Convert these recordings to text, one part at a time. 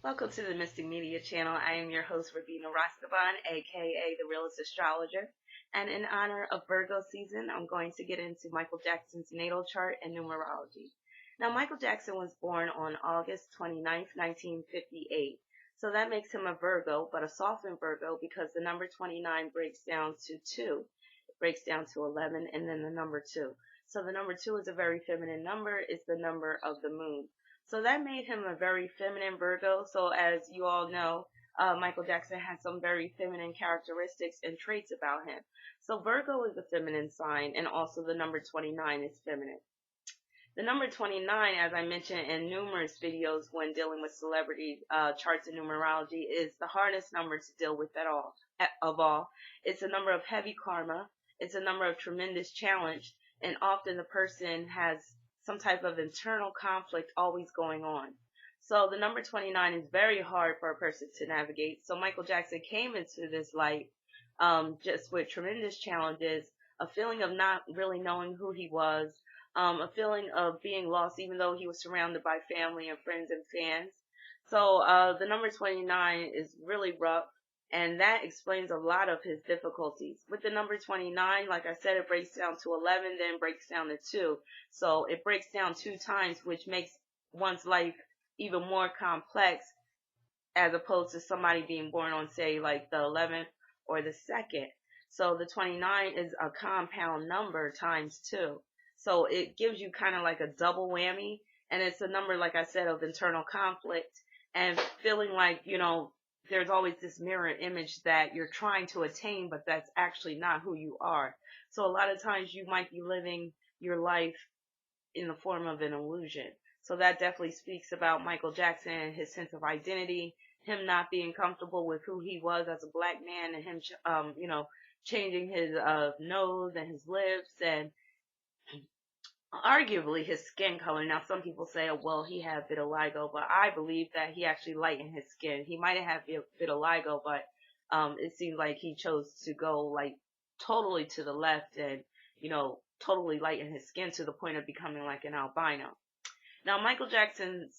Welcome to the Mystic Media channel. I am your host, Rabina Rastaban, aka the Realist Astrologer. And in honor of Virgo season, I'm going to get into Micheal Jackson's natal chart and numerology. Now, Micheal Jackson was born on August 29th, 1958. So that makes him a Virgo, but a softened Virgo because the number 29 breaks down to 2. It breaks down to 11 and then the number 2. So the number 2 is a very feminine number. It's the number of the moon. So that made him a very feminine Virgo. So as you all know, Micheal Jackson has some very feminine characteristics and traits about him. So Virgo is a feminine sign, and also the number 29 is feminine. The number 29, as I mentioned in numerous videos when dealing with celebrity charts and numerology, is the hardest number to deal with of all. It's a number of heavy karma. It's a number of tremendous challenge, and often the person has some type of internal conflict always going on. So the number 29 is very hard for a person to navigate. So Micheal Jackson came into this life just with tremendous challenges, a feeling of not really knowing who he was, a feeling of being lost even though he was surrounded by family and friends and fans. So the number 29 is really rough. And that explains a lot of his difficulties. With the number 29, like I said, it breaks down to 11, then breaks down to 2. So it breaks down 2 times, which makes one's life even more complex as opposed to somebody being born on, say, like the 11th or the 2nd. So the 29 is a compound number times 2. So it gives you kind of like a double whammy. And it's a number, like I said, of internal conflict and feeling like, there's always this mirror image that you're trying to attain, but that's actually not who you are. So a lot of times you might be living your life in the form of an illusion. So that definitely speaks about Micheal Jackson and his sense of identity, him not being comfortable with who he was as a black man, and him, changing his nose and his lips and arguably his skin color. Now, some people say, oh, well, he had vitiligo, but I believe that he actually lightened his skin. He might have had vitiligo, but it seems like he chose to go like totally to the left and, totally lighten his skin to the point of becoming like an albino. Now, Micheal Jackson,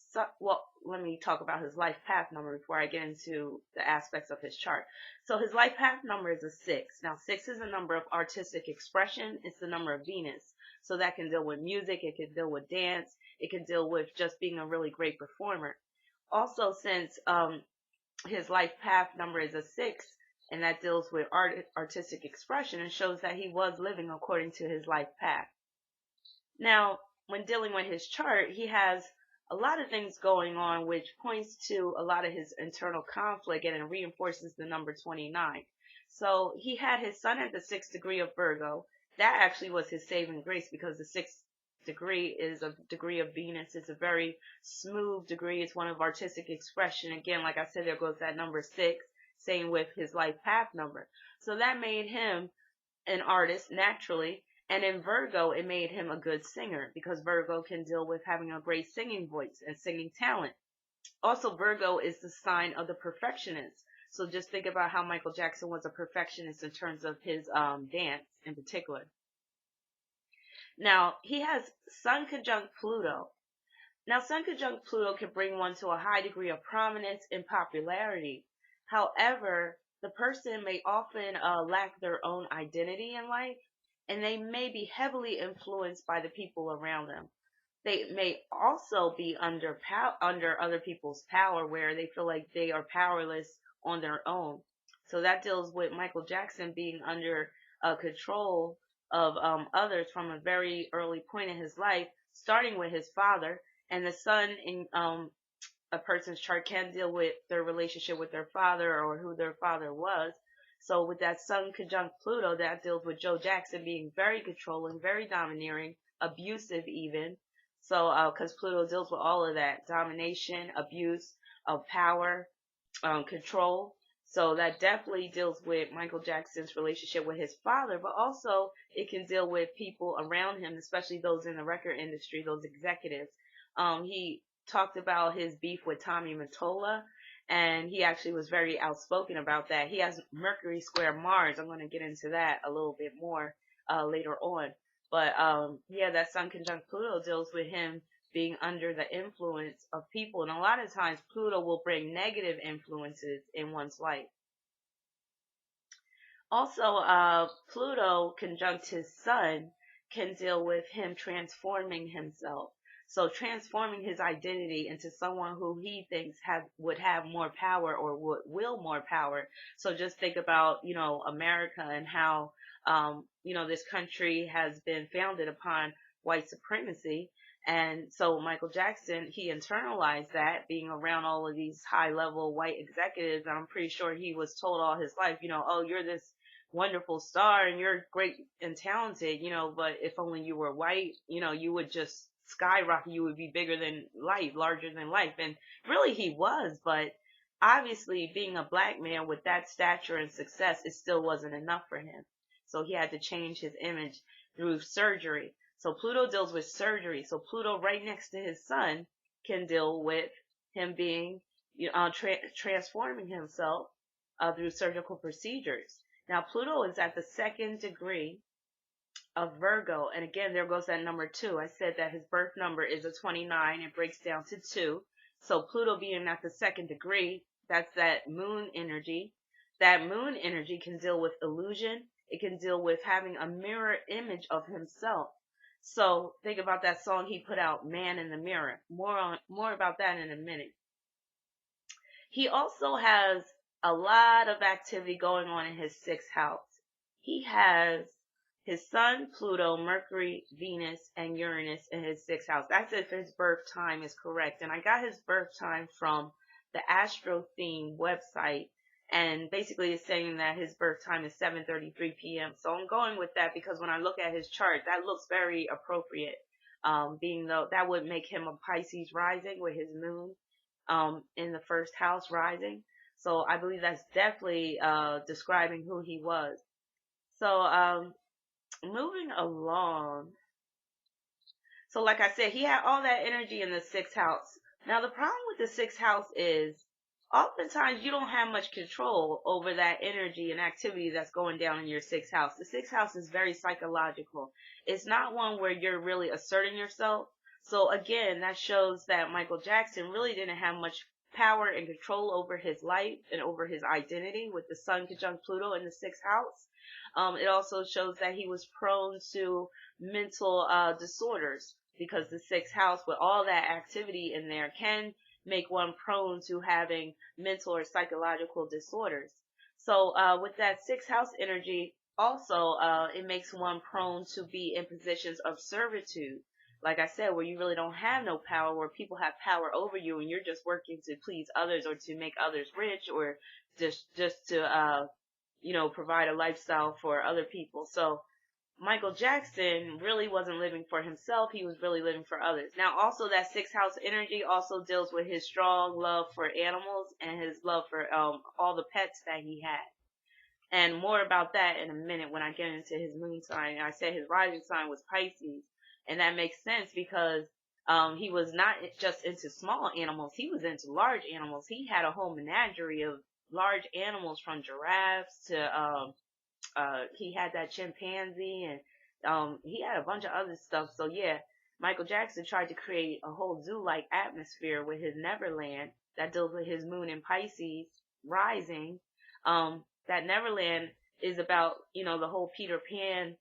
well, let me talk about his life path number before I get into the aspects of his chart. So his life path number is a 6. Now, 6 is a number of artistic expression. It's the number of Venus. So that can deal with music, it can deal with dance, it can deal with just being a really great performer. Also, since his life path number is a 6, and that deals with artistic expression, it shows that he was living according to his life path. Now, when dealing with his chart, he has a lot of things going on, which points to a lot of his internal conflict, and it reinforces the number 29. So he had his sun at the 6th degree of Virgo. That actually was his saving grace because the 6th degree is a degree of Venus. It's a very smooth degree. It's one of artistic expression. Again, like I said, there goes that number 6, same with his life path number. So that made him an artist naturally. And in Virgo, it made him a good singer because Virgo can deal with having a great singing voice and singing talent. Also, Virgo is the sign of the perfectionist. So just think about how Micheal Jackson was a perfectionist in terms of his dance in particular. Now, he has Sun conjunct Pluto. Now, Sun conjunct Pluto can bring one to a high degree of prominence and popularity. However, the person may often lack their own identity in life, and they may be heavily influenced by the people around them. They may also be under other people's power where they feel like they are powerless on their own. So that deals with Micheal Jackson being under control of others from a very early point in his life, starting with his father. And the sun in a person's chart can deal with their relationship with their father or who their father was. So with that Sun conjunct Pluto, that deals with Joe Jackson being very controlling, very domineering, abusive even. So because Pluto deals with all of that, domination, abuse of power, control. So that definitely deals with Micheal Jackson's relationship with his father, but also it can deal with people around him, especially those in the record industry, those executives. He talked about his beef with Tommy Mottola, and he actually was very outspoken about that. He has Mercury square Mars. I'm going to get into that a little bit more later on. But that Sun conjunct Pluto deals with him being under the influence of people. And a lot of times Pluto will bring negative influences in one's life. Also, Pluto conjunct his sun can deal with him transforming himself. So transforming his identity into someone who he thinks would have more power or would will more power. So just think about, America and how, this country has been founded upon white supremacy. And so Michael Jackson, he internalized that being around all of these high level white executives. I'm pretty sure he was told all his life, oh, you're this wonderful star and you're great and talented, but if only you were white, you would just skyrocket. You would be bigger than life, larger than life. And really he was, but obviously being a black man with that stature and success, it still wasn't enough for him. So he had to change his image through surgery. So Pluto deals with surgery. So Pluto right next to his sun can deal with him being, transforming himself through surgical procedures. Now, Pluto is at the second degree of Virgo. And again, there goes that number 2. I said that his birth number is a 29. It breaks down to 2. So Pluto being at the second degree, that's that moon energy. That moon energy can deal with illusion. It can deal with having a mirror image of himself. So think about that song he put out, Man in the Mirror. More about that in a minute. He also has a lot of activity going on in his 6th house. He has his Sun, Pluto, Mercury, Venus, and Uranus in his 6th house. That's if his birth time is correct. And I got his birth time from the Astro Theme website. And basically it's saying that his birth time is 7:33 p.m. So I'm going with that because when I look at his chart, that looks very appropriate. Being though that would make him a Pisces rising with his moon in the 1st house rising. So I believe that's definitely describing who he was. So moving along. So like I said, he had all that energy in the 6th house. Now the problem with the 6th house is oftentimes you don't have much control over that energy and activity that's going down in your 6th house. The 6th house is very psychological. It's not one where you're really asserting yourself. So again, that shows that Michael Jackson really didn't have much power and control over his life and over his identity with the Sun conjunct Pluto in the 6th house. It also shows that he was prone to mental disorders because the 6th house with all that activity in there can make one prone to having mental or psychological disorders. So with that 6th house energy, also it makes one prone to be in positions of servitude. Like I said, where you really don't have no power, where people have power over you and you're just working to please others or to make others rich or just to provide a lifestyle for other people. So Michael Jackson really wasn't living for himself. He was really living for others. Now, also that 6th house energy also deals with his strong love for animals and his love for all the pets that he had. And more about that in a minute when I get into his moon sign. I said his rising sign was Pisces. And that makes sense because he was not just into small animals. He was into large animals. He had a whole menagerie of large animals from giraffes to he had that chimpanzee and he had a bunch of other stuff. So yeah, Michael Jackson tried to create a whole zoo-like atmosphere with his Neverland that deals with his moon in Pisces rising. That Neverland is about, the whole Peter Pan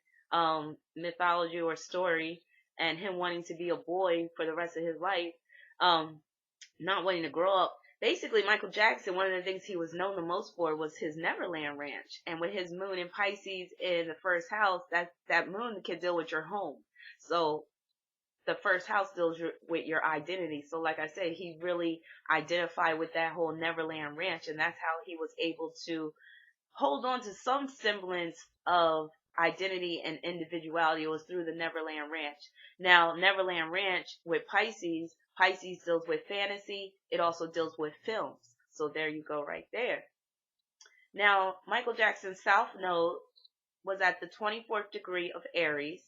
mythology or story and him wanting to be a boy for the rest of his life, not wanting to grow up. Basically, Michael Jackson, one of the things he was known the most for was his Neverland Ranch. And with his moon in Pisces in the 1st house, that moon can deal with your home. So the 1st house deals with your identity. So like I said, he really identified with that whole Neverland Ranch. And that's how he was able to hold on to some semblance of identity and individuality. It was through the Neverland Ranch. Now, Neverland Ranch with Pisces deals with fantasy. It also deals with films. So there you go right there. Now, Michael Jackson's South Node was at the 24th degree of Aries.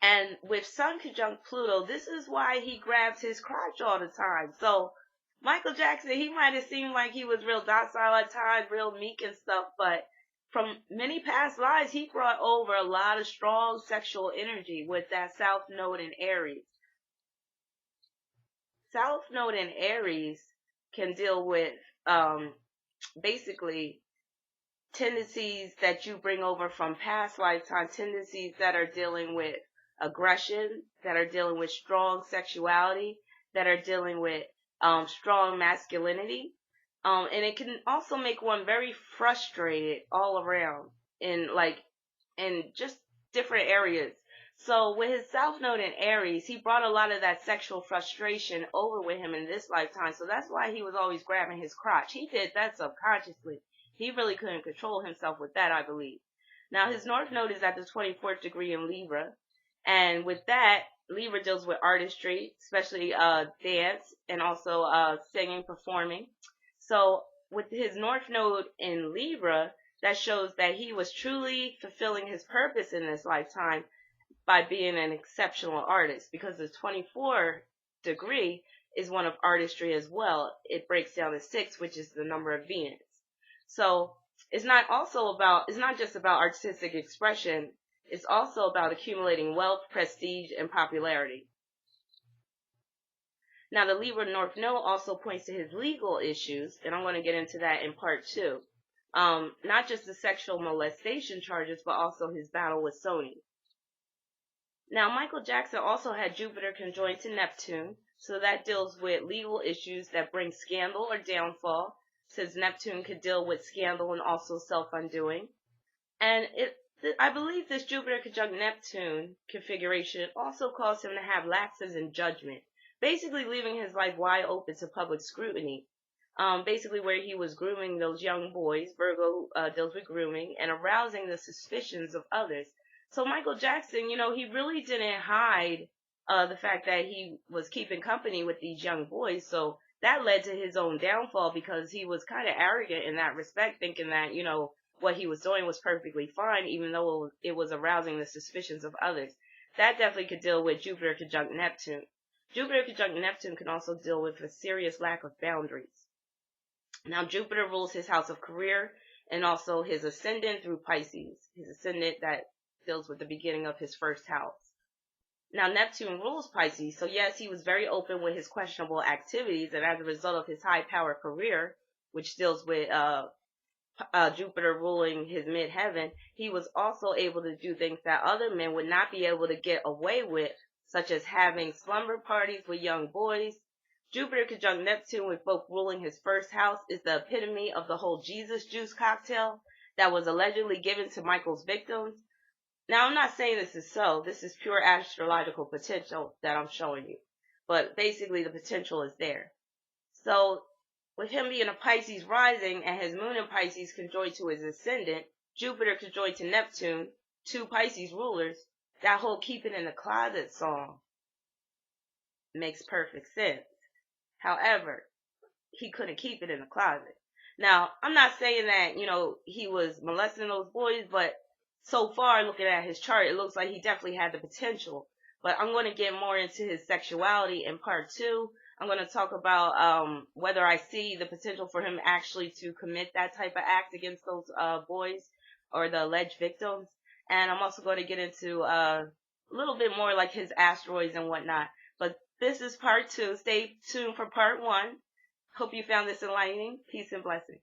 And with Sun conjunct Pluto, this is why he grabs his crotch all the time. So Michael Jackson, he might have seemed like he was real docile at times, real meek and stuff, but from many past lives, he brought over a lot of strong sexual energy with that South Node in Aries. South Node in Aries can deal with basically tendencies that you bring over from past lifetime, tendencies that are dealing with aggression, that are dealing with strong sexuality, that are dealing with strong masculinity. And it can also make one very frustrated all around in just different areas. So with his South Node in Aries, he brought a lot of that sexual frustration over with him in this lifetime. So that's why he was always grabbing his crotch. He did that subconsciously. He really couldn't control himself with that, I believe. Now his North Node is at the 24th degree in Libra. And with that, Libra deals with artistry, especially dance and also singing, performing. So with his North Node in Libra, that shows that he was truly fulfilling his purpose in this lifetime by being an exceptional artist, because the 24 degree is one of artistry as well. It breaks down to 6, which is the number of Venus. So it's not just about artistic expression. It's also about accumulating wealth, prestige, and popularity. Now, the Libra North Node also points to his legal issues, and I'm going to get into that in part 2. Not just the sexual molestation charges, but also his battle with Sony. Now, Micheal Jackson also had Jupiter conjoined to Neptune, so that deals with legal issues that bring scandal or downfall, since Neptune could deal with scandal and also self-undoing. And I believe this Jupiter conjunct Neptune configuration also caused him to have lapses in judgment, basically leaving his life wide open to public scrutiny. Basically where he was grooming those young boys. Virgo deals with grooming and arousing the suspicions of others. So Micheal Jackson, he really didn't hide the fact that he was keeping company with these young boys. So that led to his own downfall, because he was kind of arrogant in that respect, thinking that, what he was doing was perfectly fine, even though it was arousing the suspicions of others. That definitely could deal with Jupiter conjunct Neptune. Jupiter conjunct Neptune can also deal with a serious lack of boundaries. Now, Jupiter rules his house of career and also his ascendant through Pisces, his ascendant that deals with the beginning of his first house. Now, Neptune rules Pisces, so yes, he was very open with his questionable activities, and as a result of his high-power career, which deals with Jupiter ruling his midheaven, he was also able to do things that other men would not be able to get away with, such as having slumber parties with young boys. Jupiter conjunct Neptune, with both ruling his first house, is the epitome of the whole Jesus juice cocktail that was allegedly given to Michael's victims. Now, I'm not saying this is so. This is pure astrological potential that I'm showing you. But basically, the potential is there. So, with him being a Pisces rising and his moon in Pisces conjoined to his ascendant, Jupiter conjoined to Neptune, two Pisces rulers, that whole keep it in the closet song makes perfect sense. However, he couldn't keep it in the closet. Now, I'm not saying that, he was molesting those boys, but so far, looking at his chart, it looks like he definitely had the potential. But I'm going to get more into his sexuality in part 2. I'm going to talk about whether I see the potential for him actually to commit that type of act against those boys or the alleged victims. And I'm also going to get into a little bit more like his asteroids and whatnot. But this is part 2. Stay tuned for part 1. Hope you found this enlightening. Peace and blessings.